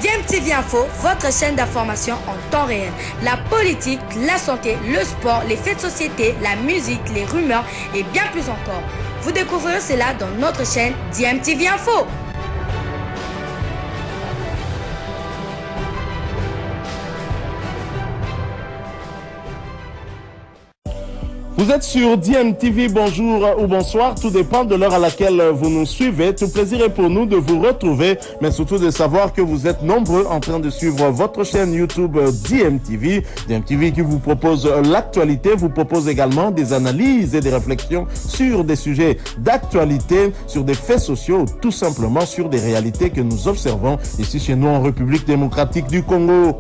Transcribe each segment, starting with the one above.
DMTV Info, votre chaîne d'information en temps réel. La politique, la santé, le sport, les faits de société, la musique, les rumeurs et bien plus encore. Vous découvrirez cela dans notre chaîne DMTV Info. Vous êtes sur DMTV, bonjour ou bonsoir, tout dépend de l'heure à laquelle vous nous suivez. Tout plaisir est pour nous de vous retrouver, mais surtout de savoir que vous êtes nombreux en train de suivre votre chaîne YouTube DMTV. DMTV qui vous propose l'actualité, vous propose également des analyses et des réflexions sur des sujets d'actualité, sur des faits sociaux, tout simplement sur des réalités que nous observons ici chez nous en République démocratique du Congo.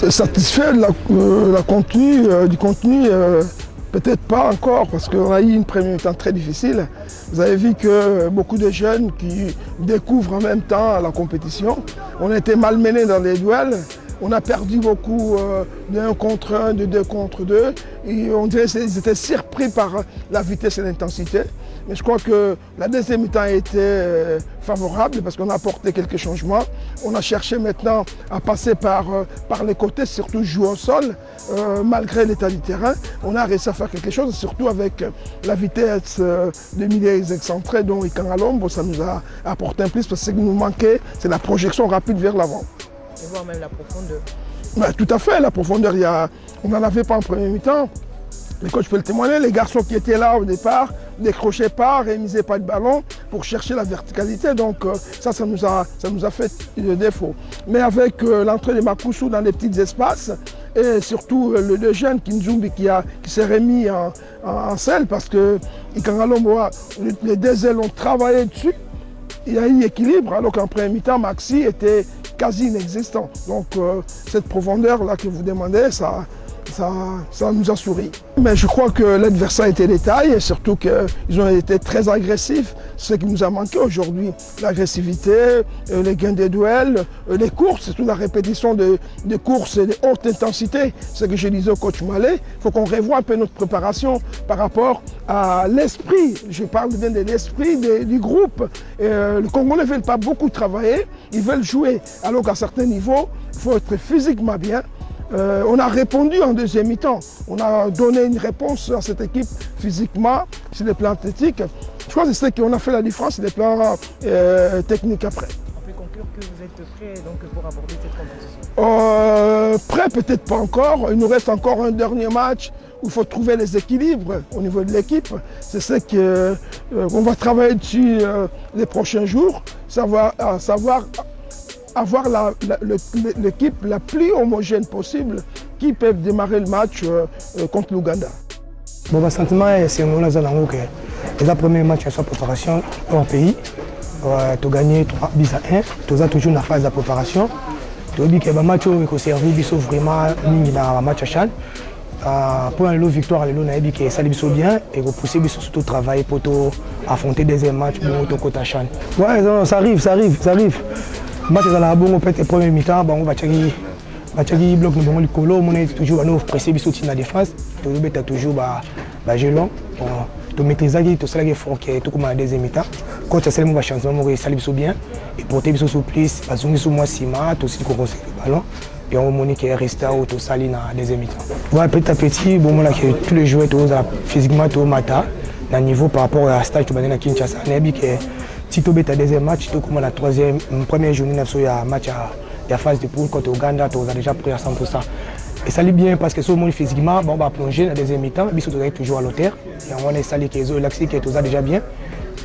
Satisfait de du contenu, peut-être pas encore, parce qu'on a eu une première temps très difficile. Vous avez vu que beaucoup de jeunes qui découvrent en même temps la compétition, on a été malmenés dans les duels, on a perdu beaucoup d'1 contre 1, de 2 contre 2, et on dirait qu'ils étaient surpris par la vitesse et l'intensité. Mais je crois que la deuxième mi-temps a été favorable parce qu'on a apporté quelques changements. On a cherché maintenant à passer par les côtés, surtout jouer au sol, malgré l'état du terrain. On a réussi à faire quelque chose, surtout avec la vitesse des milieux excentrés, dont Ikan Alombo, ça nous a apporté un plus parce que ce qui nous manquait, c'est la projection rapide vers l'avant. Et voir même la profondeur. Ben, tout à fait, la profondeur, on n'en avait pas en premier mi-temps. Mais quand je peux le témoigner, les garçons qui étaient là au départ, décrochait pas, rémisait pas de ballon pour chercher la verticalité. Donc ça nous a fait le défaut. Mais avec l'entrée de Makusu dans les petits espaces, et surtout le jeune Kinzumbi qui s'est remis en selle parce que Ikangalomboa, les deux ailes ont travaillé dessus. Il y a eu équilibre, alors qu'en premier mi-temps, Maxi était quasi inexistant. Donc cette profondeur-là que vous demandez, ça nous a souri. Mais je crois que l'adversaire était de taille et surtout qu'ils ont été très agressifs. C'est ce qui nous a manqué aujourd'hui. L'agressivité, les gains de duels, les courses, surtout la répétition de courses de haute intensité. Ce que je disais au coach Malé, il faut qu'on revoie un peu notre préparation par rapport à l'esprit. Je parle bien de l'esprit du groupe. Le Congolais ne veulent pas beaucoup travailler, ils veulent jouer. Alors qu'à certains niveaux, il faut être physiquement bien. On a répondu en deuxième mi-temps. On a donné une réponse à cette équipe physiquement, sur le plan athlétique. Je crois que c'est ce qu'on a fait la différence sur le plan technique après. On peut conclure que vous êtes prêt donc, pour aborder cette compétition? Prêt, peut-être pas encore. Il nous reste encore un dernier match où il faut trouver les équilibres au niveau de l'équipe. C'est ce qu'on va travailler dessus les prochains jours, savoir avoir l'équipe la plus homogène possible qui peut démarrer le match contre l'Ouganda. Bon, le sentiment, c'est que le premier match de préparation hors pays. Tu as gagné 3 buts à 1. Tu as toujours la phase de préparation. Tu as dit que le match a servi vraiment dans le match à Chan. Pour une victoire, on a dit que ça allait bien et qu'on poussait surtout travailler pour affronter des matchs pour côté à Chan. Ouais, non, ça arrive. Match dans la bonne peut-être premier mi-temps, on va checker bloc de bon colo, on est toujours à nous presser sur la défense, toujours gelon, tu maîtrises tout ça qui est fort qui est tout comme la deuxième mi-temps. Quand tu as le changement, on va bien et porter sur plus, parce que sur moi Sima, tout aussi qu'on conseille le ballon et on monique qui est resté au tout sali dans la deuxième mi-temps. Ouais, petit à petit, bon là que tous les joueurs physiquement tout matin, dans niveau par rapport à stage tu vas à Kinshasa, si tu as deuxième match, tu comme la première journée, il y a un match à la phase de poule contre Ouganda, tu as déjà pris à 100%. Et ça allait bien parce que sur le monde physiquement, on va plonger dans la deuxième mi-temps, mais tu es toujours à l'auteur. Et on est salé que les relaxés que tu as déjà bien.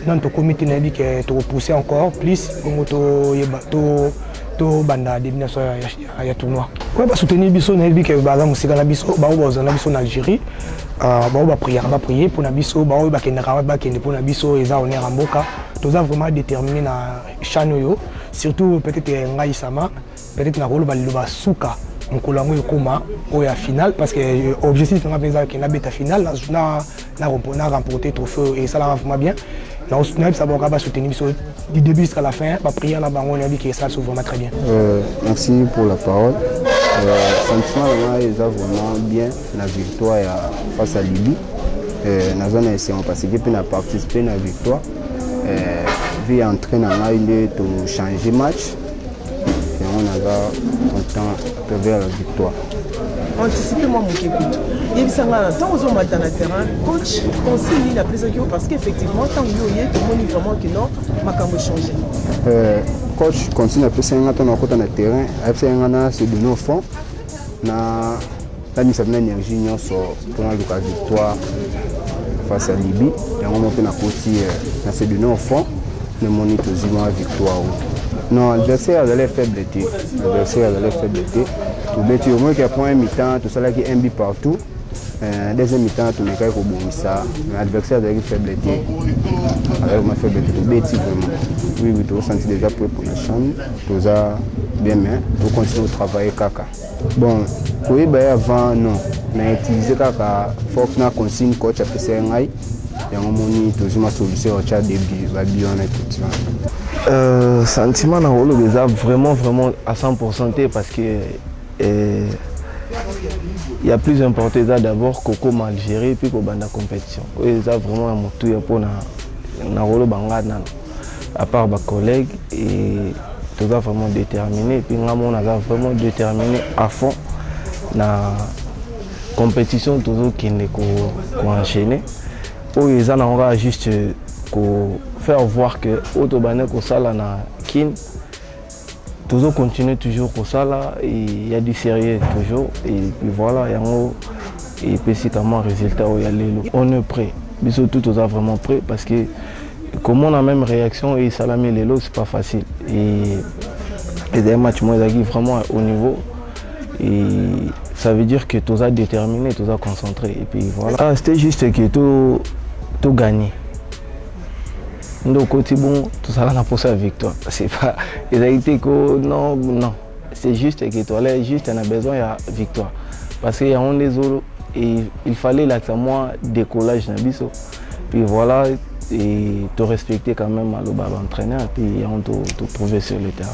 Donc tu comité dit que tu repousses encore plus tu banda d'élimination à tournoi. Ouais, bah soutenir biso na bi que baza musika na biso ba oza na biso na Algérie. Ba ba prier pour na biso ba ba kendaka ba kende pour na biso eza honneur en mboka. Toza vraiment déterminé na chanoyo, surtout peut-être ngai sama, peut-être na rolo ba liloba suka. Mkolango yokoma oya finale parce que objectif na beza que na beta finale na remporter trophée et ça la vraiment bien. Nous avons soutenir du début jusqu'à la fin. La prière là-bas, on a dit que ça se vraiment très bien. Merci pour la parole. Sentiment est vraiment bien la victoire face à Libye. Nous avons essayé de participer à participer à la victoire. Vu entrer dans de changer le match. Et on a content vers la victoire. Anticipez-moi mon kékutu. Il y a tant aux hommes dans le terrain, coach conseille la prise de parce qu'effectivement, tant que vous y êtes, tout le monde vraiment que non, ma cambo changé. Coach continue à passer un temps dans le terrain, c'est de nos fonds. La mise en énergie pour la victoire face à Libye. Et on monte dans le côté, c'est de nos fonds, le moniteur la victoire. Non, l'adversaire a l'air faiblité. Tu au moins qu'il y a point un mi-temps, tout ça là qui est un but partout. Deuxième mi-temps, tout le monde est au bon ça. L'adversaire a une faiblité. Avec ma faiblité, tout bêtis vraiment. Oui, tu as senti déjà prêt pour la chambre. Tu as bien main. Tu continues à travailler caca. Bon, oui, avant, non. Mais utiliser caca, il faut que tu consigne coach à faire un aïe. Et on moni toujours ma solution au chat début, va bien sentiment dans le rôle vraiment à 100% parce que il y a plus important d'abord Coco Algérie puis qu'au la compétition. Il y a vraiment un moteur pour na rôle bangana à part mes collègues et tout ça vraiment déterminé puis on a vraiment déterminé à fond la compétition toujours qui n'est qu'enchaîner. Ils ont juste faire voir que Autobané Kosala na Kin toujours continue toujours Kosala et il y a du sérieux toujours et puis voilà et puis c'est tellement résultat où il y a on est prêt biso tout toza vraiment prêt parce que comment on a même réaction et Salami Lelo c'est pas facile et des matchs moi vraiment au niveau et ça veut dire que toza déterminé, toza concentré et puis voilà. Ah, c'était juste que tout gagné. Donc côté bon, tout ça là pour sa victoire. C'est pas été que non. C'est juste que toi là juste on a besoin de victoire parce qu'il y a un des autres et il fallait là que moi décollage na biso. Puis voilà et te respecter quand même à l'entraîneur puis on te prouver sur le terrain.